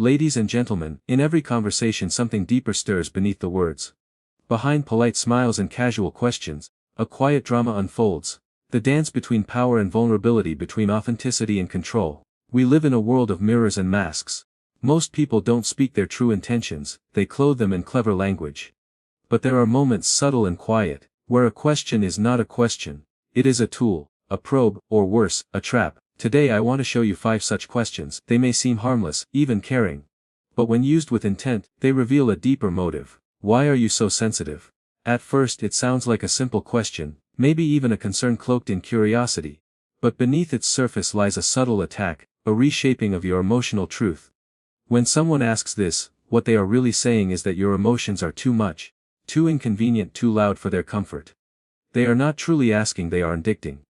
Ladies and gentlemen, in every conversation something deeper stirs beneath the words. Behind polite smiles and casual questions, a quiet drama unfolds, the dance between power and vulnerability, between authenticity and control. We live in a world of mirrors and masks. Most people don't speak their true intentions, they clothe them in clever language. But there are moments, subtle and quiet, where a question is not a question. It is a tool, a probe, or worse, a trap. Today I want to show you 5 such questions. They may seem harmless, even caring. But when used with intent, they reveal a deeper motive. Why are you so sensitive? At first it sounds like a simple question, maybe even a concern cloaked in curiosity. But beneath its surface lies a subtle attack, a reshaping of your emotional truth. When someone asks this, what they are really saying is that your emotions are too much, too inconvenient, too loud for their comfort. They are not truly asking, they are indicting.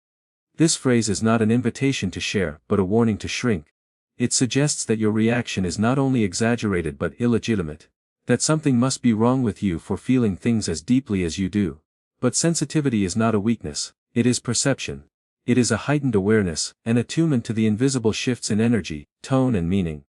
This phrase is not an invitation to share, but a warning to shrink. It suggests that your reaction is not only exaggerated but illegitimate. That something must be wrong with you for feeling things as deeply as you do. But sensitivity is not a weakness, it is perception. It is a heightened awareness, an attunement to the invisible shifts in energy, tone and meaning.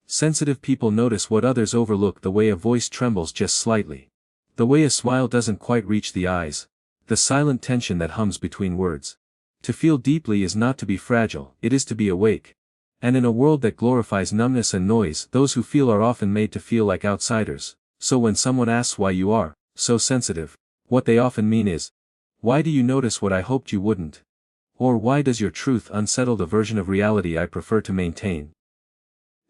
Sensitive people notice what others overlook, the way a voice trembles just slightly. The way a smile doesn't quite reach the eyes. The silent tension that hums between words. To feel deeply is not to be fragile, it is to be awake. And in a world that glorifies numbness and noise, those who feel are often made to feel like outsiders. So when someone asks why you are so sensitive, what they often mean is, why do you notice what I hoped you wouldn't? Or why does your truth unsettle the version of reality I prefer to maintain?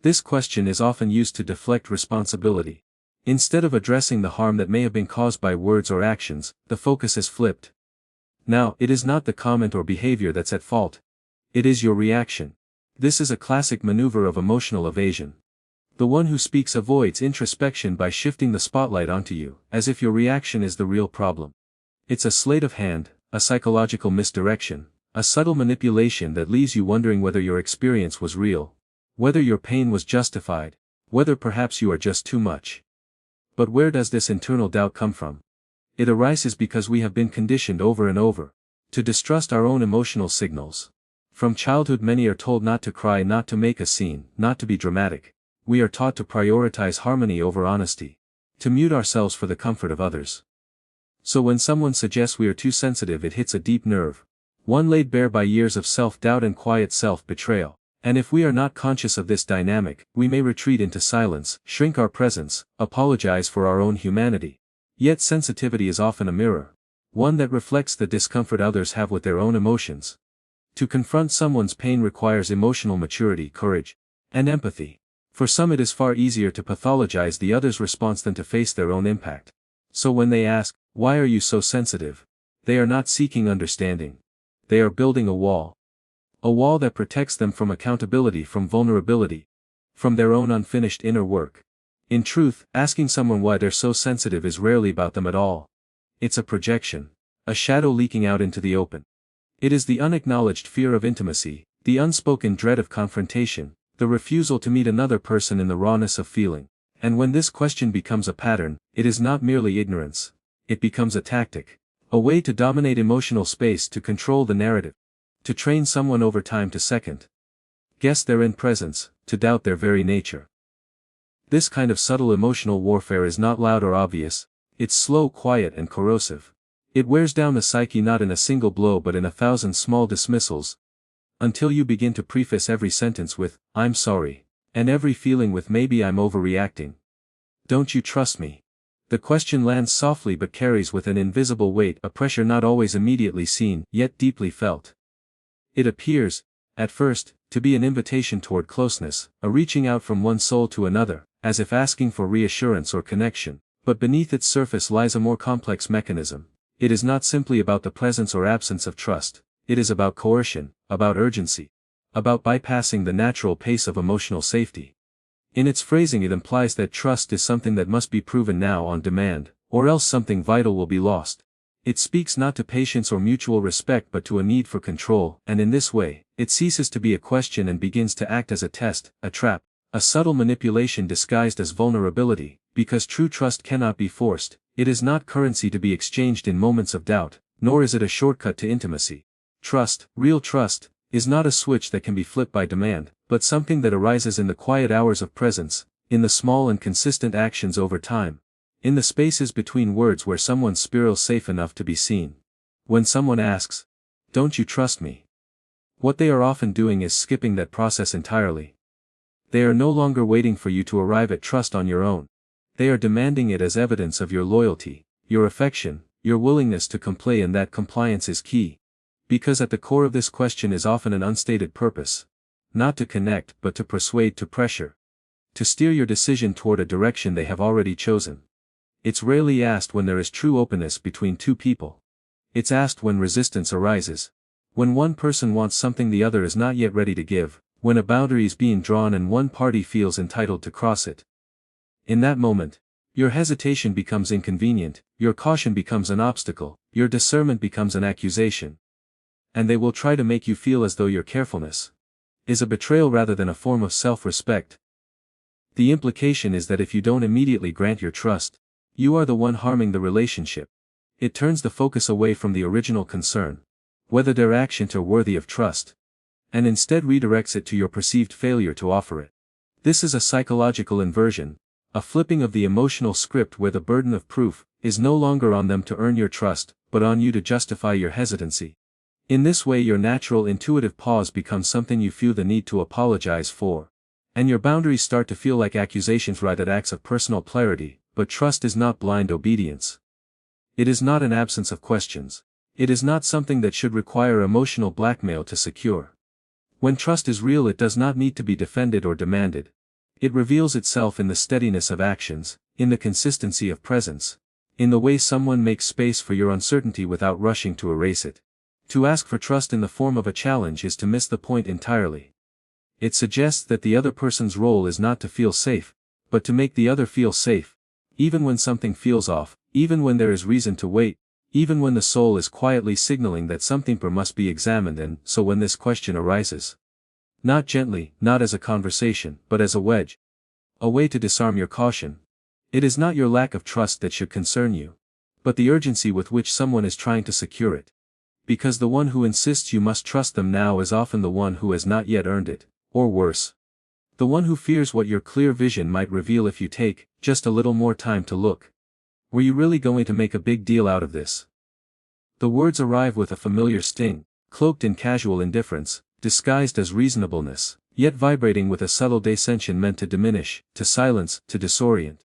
This question is often used to deflect responsibility. Instead of addressing the harm that may have been caused by words or actions, the focus is flipped. Now, it is not the comment or behavior that's at fault. It is your reaction. This is a classic maneuver of emotional evasion. The one who speaks avoids introspection by shifting the spotlight onto you, as if your reaction is the real problem. It's a sleight of hand, a psychological misdirection, a subtle manipulation that leaves you wondering whether your experience was real, whether your pain was justified, whether perhaps you are just too much. But where does this internal doubt come from? It arises because we have been conditioned over and over to distrust our own emotional signals. From childhood many are told not to cry, not to make a scene, not to be dramatic. We are taught to prioritize harmony over honesty, to mute ourselves for the comfort of others. So when someone suggests we are too sensitive, it hits a deep nerve, one laid bare by years of self-doubt and quiet self-betrayal. And if we are not conscious of this dynamic, we may retreat into silence, shrink our presence, apologize for our own humanity. Yet sensitivity is often a mirror, one that reflects the discomfort others have with their own emotions. To confront someone's pain requires emotional maturity, courage, and empathy. For some it is far easier to pathologize the other's response than to face their own impact. So when they ask, why are you so sensitive? They are not seeking understanding. They are building a wall. A wall that protects them from accountability, from vulnerability, from their own unfinished inner work. In truth, asking someone why they're so sensitive is rarely about them at all. It's a projection, a shadow leaking out into the open. It is the unacknowledged fear of intimacy, the unspoken dread of confrontation, the refusal to meet another person in the rawness of feeling. And when this question becomes a pattern, it is not merely ignorance. It becomes a tactic, a way to dominate emotional space, to control the narrative, to train someone over time to second guess their own presence, to doubt their very nature. This kind of subtle emotional warfare is not loud or obvious, it's slow, quiet and corrosive. It wears down the psyche not in a single blow but in 1,000 small dismissals, until you begin to preface every sentence with, I'm sorry, and every feeling with maybe I'm overreacting. Don't you trust me? The question lands softly but carries with an invisible weight, a pressure not always immediately seen, yet deeply felt. It appears, at first, to be an invitation toward closeness, a reaching out from one soul to another, as if asking for reassurance or connection. But beneath its surface lies a more complex mechanism. It is not simply about the presence or absence of trust, it is about coercion, about urgency, about bypassing the natural pace of emotional safety. In its phrasing it implies that trust is something that must be proven now on demand, or else something vital will be lost. It speaks not to patience or mutual respect but to a need for control, and in this way, it ceases to be a question and begins to act as a test, a trap, a subtle manipulation disguised as vulnerability. Because true trust cannot be forced, it is not currency to be exchanged in moments of doubt, nor is it a shortcut to intimacy. Trust, real trust, is not a switch that can be flipped by demand, but something that arises in the quiet hours of presence, in the small and consistent actions over time, in the spaces between words where someone feels safe enough to be seen. When someone asks, "Don't you trust me?" what they are often doing is skipping that process entirely. They are no longer waiting for you to arrive at trust on your own. They are demanding it as evidence of your loyalty, your affection, your willingness to comply, and that compliance is key. Because at the core of this question is often an unstated purpose. Not to connect, but to persuade, to pressure. To steer your decision toward a direction they have already chosen. It's rarely asked when there is true openness between two people. It's asked when resistance arises. When one person wants something the other is not yet ready to give, when a boundary is being drawn and one party feels entitled to cross it. In that moment, your hesitation becomes inconvenient, your caution becomes an obstacle, your discernment becomes an accusation. And they will try to make you feel as though your carefulness is a betrayal rather than a form of self-respect. The implication is that if you don't immediately grant your trust, you are the one harming the relationship. It turns the focus away from the original concern, whether their actions are worthy of trust, and instead redirects it to your perceived failure to offer it. This is a psychological inversion, a flipping of the emotional script where the burden of proof is no longer on them to earn your trust, but on you to justify your hesitancy. In this way your natural intuitive pause becomes something you feel the need to apologize for. And your boundaries start to feel like accusations rather than acts of personal clarity, but trust is not blind obedience. It is not an absence of questions. It is not something that should require emotional blackmail to secure. When trust is real, it does not need to be defended or demanded. It reveals itself in the steadiness of actions, in the consistency of presence, in the way someone makes space for your uncertainty without rushing to erase it. To ask for trust in the form of a challenge is to miss the point entirely. It suggests that the other person's role is not to feel safe, but to make the other feel safe, even when something feels off, even when there is reason to wait, even when the soul is quietly signaling that something must be examined. And so when this question arises, not gently, not as a conversation, but as a wedge, a way to disarm your caution, it is not your lack of trust that should concern you, but the urgency with which someone is trying to secure it. Because the one who insists you must trust them now is often the one who has not yet earned it, or worse, the one who fears what your clear vision might reveal if you take just a little more time to look. Were you really going to make a big deal out of this? The words arrive with a familiar sting, cloaked in casual indifference, disguised as reasonableness, yet vibrating with a subtle dissension meant to diminish, to silence, to disorient.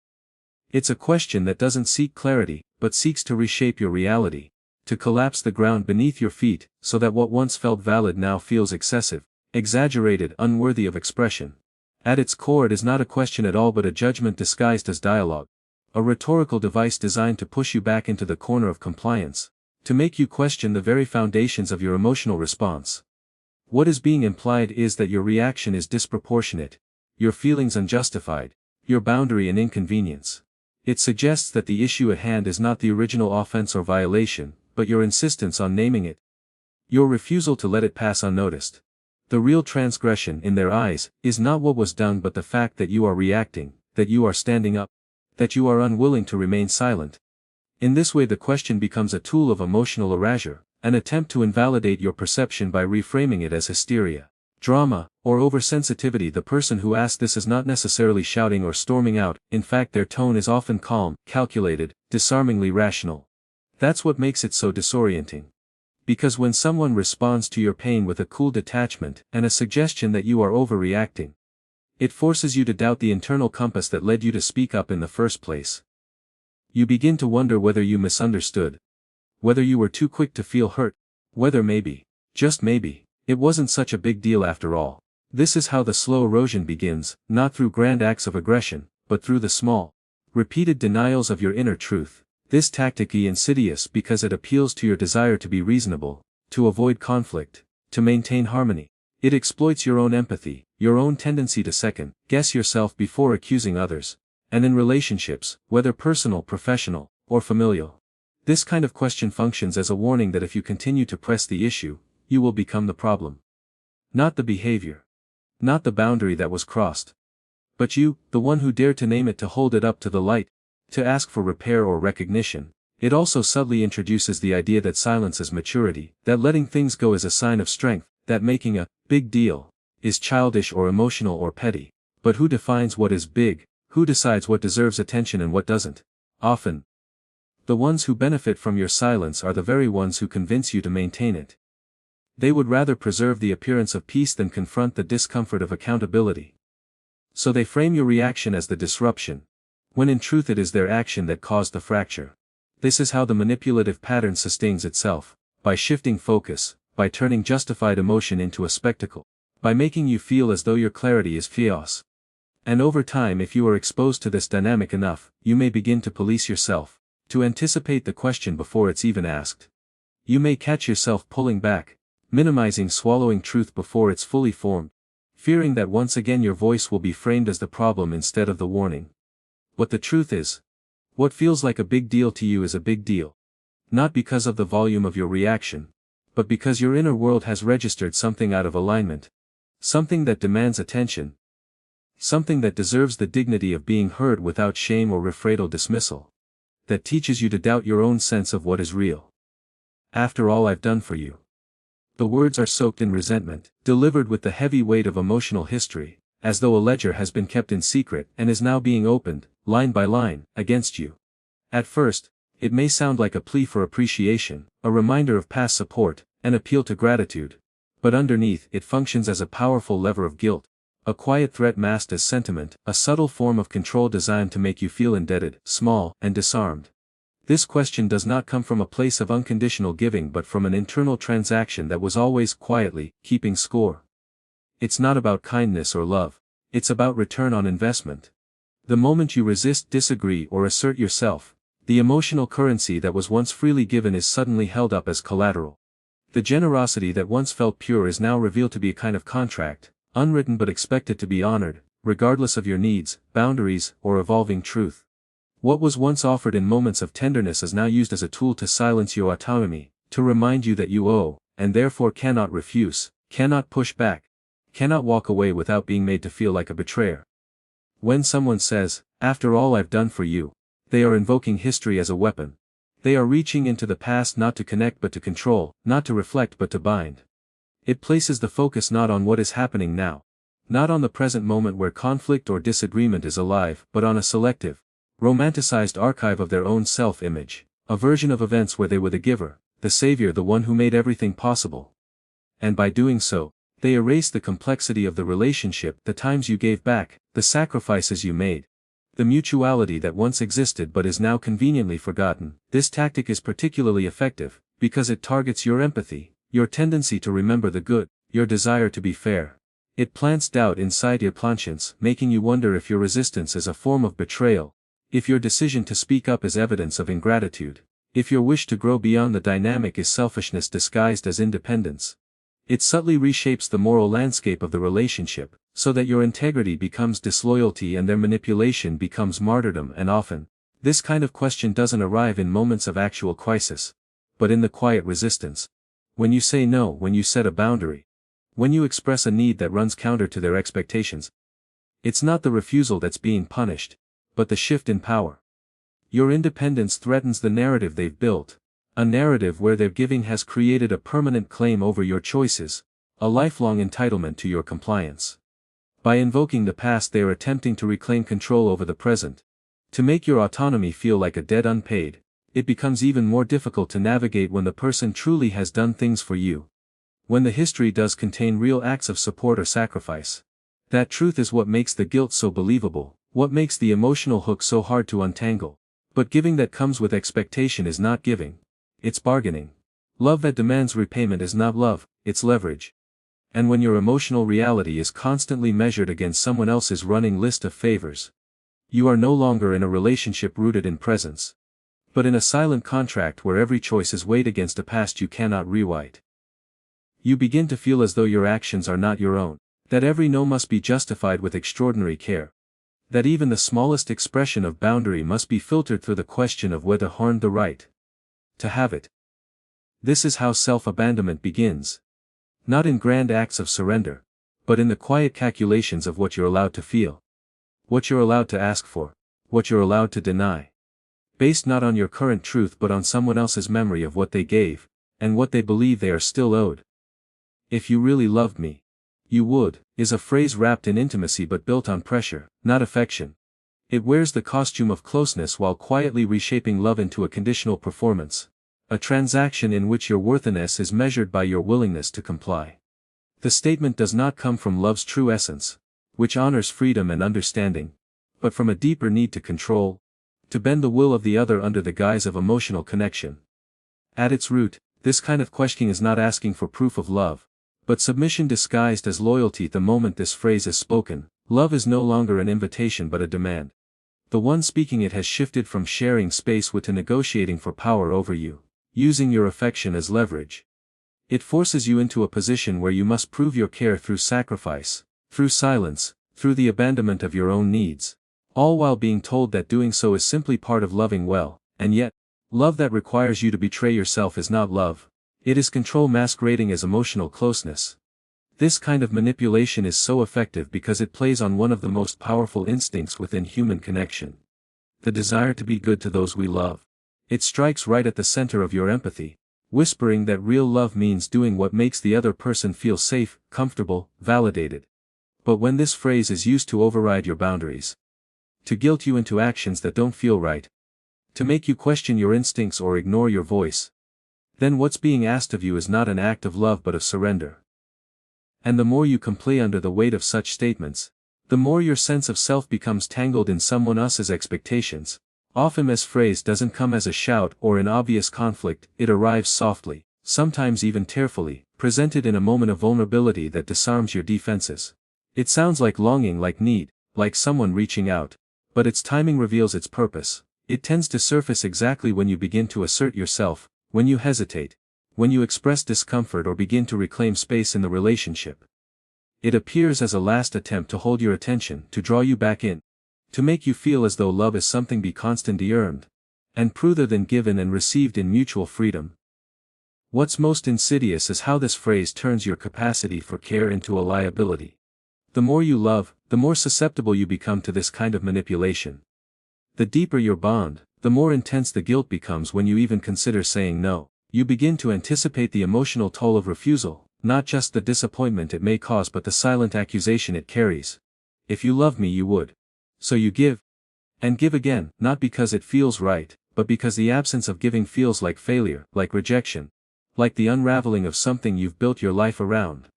It's a question that doesn't seek clarity, but seeks to reshape your reality, to collapse the ground beneath your feet, so that what once felt valid now feels excessive, exaggerated, unworthy of expression. At its core it is not a question at all but a judgment disguised as dialogue. A rhetorical device designed to push you back into the corner of compliance, to make you question the very foundations of your emotional response. What is being implied is that your reaction is disproportionate, your feelings unjustified, your boundary an inconvenience. It suggests that the issue at hand is not the original offense or violation, but your insistence on naming it. Your refusal to let it pass unnoticed. The real transgression in their eyes is not what was done but the fact that you are reacting, that you are standing up, that you are unwilling to remain silent. In this way the question becomes a tool of emotional erasure, an attempt to invalidate your perception by reframing it as hysteria, drama, or oversensitivity. The person who asks this is not necessarily shouting or storming out, in fact their tone is often calm, calculated, disarmingly rational. That's what makes it so disorienting. Because when someone responds to your pain with a cool detachment and a suggestion that you are overreacting, it forces you to doubt the internal compass that led you to speak up in the first place. You begin to wonder whether you misunderstood, whether you were too quick to feel hurt, whether maybe, just maybe, it wasn't such a big deal after all. This is how the slow erosion begins, not through grand acts of aggression, but through the small, repeated denials of your inner truth. This tactic is insidious because it appeals to your desire to be reasonable, to avoid conflict, to maintain harmony. It exploits your own empathy, your own tendency to second-guess yourself before accusing others. And in relationships, whether personal, professional, or familial, this kind of question functions as a warning that if you continue to press the issue, you will become the problem. Not the behavior. Not the boundary that was crossed. But you, the one who dared to name it, to hold it up to the light, to ask for repair or recognition. It also subtly introduces the idea that silence is maturity, that letting things go is a sign of strength, that making a big deal is childish or emotional or petty. But who defines what is big? Who decides what deserves attention and what doesn't? Often, the ones who benefit from your silence are the very ones who convince you to maintain it. They would rather preserve the appearance of peace than confront the discomfort of accountability. So they frame your reaction as the disruption, when in truth it is their action that caused the fracture. This is how the manipulative pattern sustains itself, by shifting focus, by turning justified emotion into a spectacle, by making you feel as though your clarity is chaos. And over time, if you are exposed to this dynamic enough, you may begin to police yourself, to anticipate the question before it's even asked. You may catch yourself pulling back, minimizing swallowing truth before it's fully formed, fearing that once again your voice will be framed as the problem instead of the warning. What the truth is, what feels like a big deal to you is a big deal. Not because of the volume of your reaction, but because your inner world has registered something out of alignment. Something that demands attention. Something that deserves the dignity of being heard without shame or refratal dismissal. That teaches you to doubt your own sense of what is real. After all I've done for you. The words are soaked in resentment, delivered with the heavy weight of emotional history, as though a ledger has been kept in secret and is now being opened, line by line, against you. At first, it may sound like a plea for appreciation, a reminder of past support, an appeal to gratitude. But underneath it functions as a powerful lever of guilt, a quiet threat masked as sentiment, a subtle form of control designed to make you feel indebted, small, and disarmed. This question does not come from a place of unconditional giving but from an internal transaction that was always quietly keeping score. It's not about kindness or love, it's about return on investment. The moment you resist, disagree, or assert yourself, the emotional currency that was once freely given is suddenly held up as collateral. The generosity that once felt pure is now revealed to be a kind of contract, unwritten but expected to be honored, regardless of your needs, boundaries, or evolving truth. What was once offered in moments of tenderness is now used as a tool to silence your autonomy, to remind you that you owe, and therefore cannot refuse, cannot push back, cannot walk away without being made to feel like a betrayer. When someone says, "After all I've done for you," they are invoking history as a weapon. They are reaching into the past not to connect but to control, not to reflect but to bind. It places the focus not on what is happening now, not on the present moment where conflict or disagreement is alive, but on a selective, romanticized archive of their own self-image, a version of events where they were the giver, the savior, the one who made everything possible. And by doing so, they erase the complexity of the relationship, the times you gave back, the sacrifices you made, the mutuality that once existed but is now conveniently forgotten. This tactic is particularly effective, because it targets your empathy, your tendency to remember the good, your desire to be fair. It plants doubt inside your conscience, making you wonder if your resistance is a form of betrayal, if your decision to speak up is evidence of ingratitude, if your wish to grow beyond the dynamic is selfishness disguised as independence. It subtly reshapes the moral landscape of the relationship, so that your integrity becomes disloyalty and their manipulation becomes martyrdom. And often, this kind of question doesn't arrive in moments of actual crisis, but in the quiet resistance. When you say no, when you set a boundary, when you express a need that runs counter to their expectations. It's not the refusal that's being punished, but the shift in power. Your independence threatens the narrative they've built, a narrative where their giving has created a permanent claim over your choices, a lifelong entitlement to your compliance. By invoking the past, they are attempting to reclaim control over the present. To make your autonomy feel like a debt unpaid, it becomes even more difficult to navigate when the person truly has done things for you. When the history does contain real acts of support or sacrifice. That truth is what makes the guilt so believable, what makes the emotional hook so hard to untangle. But giving that comes with expectation is not giving. It's bargaining. Love that demands repayment is not love, it's leverage. And when your emotional reality is constantly measured against someone else's running list of favors, you are no longer in a relationship rooted in presence, but in a silent contract where every choice is weighed against a past you cannot rewrite. You begin to feel as though your actions are not your own, that every no must be justified with extraordinary care, that even the smallest expression of boundary must be filtered through the question of whether earned the right to have it. This is how self-abandonment begins. Not in grand acts of surrender, but in the quiet calculations of what you're allowed to feel, what you're allowed to ask for, what you're allowed to deny. Based not on your current truth but on someone else's memory of what they gave, and what they believe they are still owed. If you really loved me, "You would," is a phrase wrapped in intimacy but built on pressure, not affection. It wears the costume of closeness while quietly reshaping love into a conditional performance. A transaction in which your worthiness is measured by your willingness to comply. The statement does not come from love's true essence, which honors freedom and understanding, but from a deeper need to control, to bend the will of the other under the guise of emotional connection. At its root, this kind of questioning is not asking for proof of love, but submission disguised as loyalty. The moment this phrase is spoken, love is no longer an invitation but a demand. The one speaking it has shifted from sharing space with to negotiating for power over you, using your affection as leverage. It forces you into a position where you must prove your care through sacrifice, through silence, through the abandonment of your own needs, all while being told that doing so is simply part of loving well. And yet, love that requires you to betray yourself is not love. It is control masquerading as emotional closeness. This kind of manipulation is so effective because it plays on one of the most powerful instincts within human connection. The desire to be good to those we love. It strikes right at the center of your empathy, whispering that real love means doing what makes the other person feel safe, comfortable, validated. But when this phrase is used to override your boundaries, to guilt you into actions that don't feel right, to make you question your instincts or ignore your voice, then what's being asked of you is not an act of love but of surrender. And the more you complain under the weight of such statements, the more your sense of self becomes tangled in someone else's expectations. Often this phrase doesn't come as a shout or in obvious conflict, it arrives softly, sometimes even tearfully, presented in a moment of vulnerability that disarms your defenses. It sounds like longing, like need, like someone reaching out, but its timing reveals its purpose. It tends to surface exactly when you begin to assert yourself, when you hesitate, when you express discomfort or begin to reclaim space in the relationship. It appears as a last attempt to hold your attention, to draw you back in, to make you feel as though love is something be constantly earned, and prouder than given and received in mutual freedom. What's most insidious is how this phrase turns your capacity for care into a liability. The more you love, the more susceptible you become to this kind of manipulation. The deeper your bond, the more intense the guilt becomes when you even consider saying no. You begin to anticipate the emotional toll of refusal, not just the disappointment it may cause but the silent accusation it carries. If you love me you would. So you give. And give again, not because it feels right, but because the absence of giving feels like failure, like rejection, like the unraveling of something you've built your life around.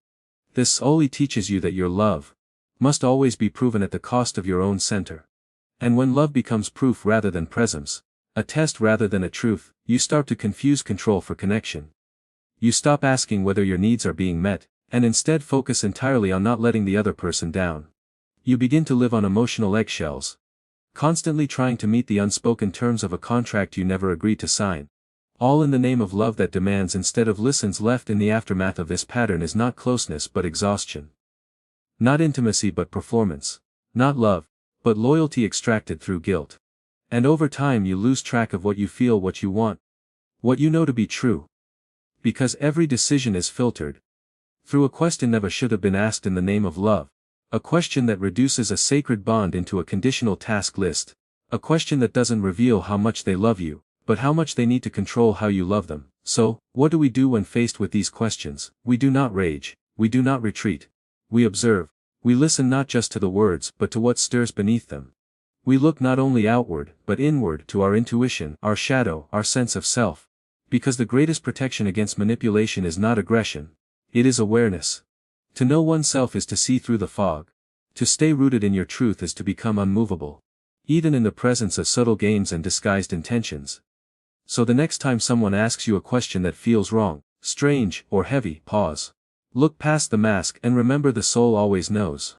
This only teaches you that your love must always be proven at the cost of your own center. And when love becomes proof rather than presence, a test rather than a truth, you start to confuse control for connection. You stop asking whether your needs are being met, and instead focus entirely on not letting the other person down. You begin to live on emotional eggshells, constantly trying to meet the unspoken terms of a contract you never agreed to sign. All in the name of love that demands instead of listens. Left in the aftermath of this pattern is not closeness but exhaustion. Not intimacy but performance. Not love, but loyalty extracted through guilt. And over time you lose track of what you feel, what you want, what you know to be true. Because every decision is filtered through a question never should have been asked in the name of love. A question that reduces a sacred bond into a conditional task list. A question that doesn't reveal how much they love you, but how much they need to control how you love them. So, what do we do when faced with these questions? We do not rage, we do not retreat. We observe, we listen not just to the words but to what stirs beneath them. We look not only outward, but inward to our intuition, our shadow, our sense of self. Because the greatest protection against manipulation is not aggression. It is awareness. To know oneself is to see through the fog. To stay rooted in your truth is to become unmovable, even in the presence of subtle games and disguised intentions. So the next time someone asks you a question that feels wrong, strange, or heavy, pause. Look past the mask and remember the soul always knows.